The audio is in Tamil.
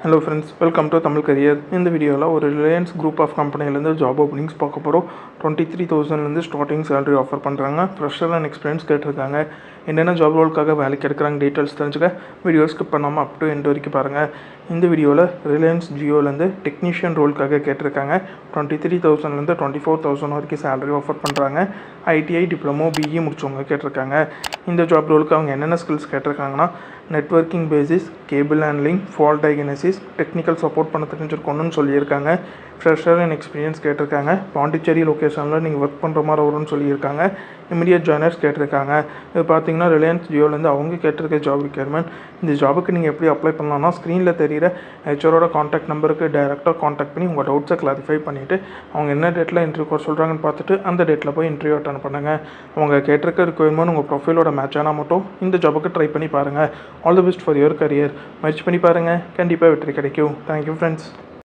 Hello friends, welcome to Tamil Career. இந்த வீடியோவில் ஒரு ரிலையன்ஸ் குரூப் ஆஃப் கம்பெனிலேருந்து ஜாப் ஓப்பனிங்ஸ் பார்க்க போகிறோம். 23,000 ஸ்டார்டிங் சேலரி ஆஃபர் பண்ணுறாங்க. ஃப்ரெஷர் அண்ட் எக்ஸ்பீரியன்ஸ் கேட்டிருக்காங்க. என்னென்ன ஜாப் ரோலுக்காக வேலைக்கு எடுக்கிறாங்க டீட்டெயில்ஸ் தெரிஞ்சுக்க வீடியோ ஸ்கிப் பண்ணாமல் அப் டு எண்ட் வரைக்கும் பாருங்கள். இந்த வீடியோவில் ரிலையன்ஸ் ஜியோலேருந்து டெக்னீஷியன் ரோலுக்காக கேட்டிருக்காங்க. 23,000 24,000 வரைக்கும் சேலரி ஆஃபர் பண்ணுறாங்க. ஐடிஐ டிப்ளமோ பிஇ முடிச்சவங்க கேட்டிருக்காங்க. இந்த ஜாப் ரோலுக்கு அவங்க என்னென்ன ஸ்கில்ஸ் கேட்டிருக்காங்கன்னா networking basis, cable handling, fault diagnosis, technical support பண்ண தெரிஞ்சிருக்கணும்னு சொல்லியிருக்காங்க. ஃப்ரெஷர் அண்ட் எக்ஸ்பீரியன்ஸ் கேட்டிருக்காங்க. பாண்டிச்சேரி லொக்கேஷனில் நீங்கள் ஒர்க் பண்ணுற மாதிரி வரும்னு சொல்லியிருக்காங்க. இமிடியட் ஜாயினர்ஸ் கேட்டிருக்காங்க. இது பார்த்தீங்கன்னா ரிலையன்ஸ் ஜியோலேருந்து அவங்க கேட்டிருக்க ஜாப் ரிக்யர்மெண்ட். இந்த ஜாபுக்கு நீங்கள் எப்படி அப்ளை பண்ணலாம்னா ஸ்க்ரீனில் தெரிகிற ஹெச்ஆரோட காண்டாக்ட் நம்பருக்கு டைரெக்டாக காண்டாக்ட் பண்ணி உங்கள் டவுட்ஸை கிளாரிஃபை பண்ணிவிட்டு அவங்க என்ன டேட்டில் இன்டர்வியூ வர சொல்கிறாங்கன்னு பார்த்துட்டு அந்த டேட்டில் போய் இன்டர்வியூ அட்டன் பண்ணுங்கள். அவங்க கேட்டிருக்க ரிக்யர்மெண்ட் உங்கள் ப்ரொஃபைலோட மேட்ச் ஆனால் மட்டும் இந்த ஜாபுக்கு ட்ரை பண்ணி பாருங்கள். All the best for your career. முயற்சி பண்ணி பாருங்கள், கண்டிப்பாக வெற்றி கிடைக்கும். Thank you friends.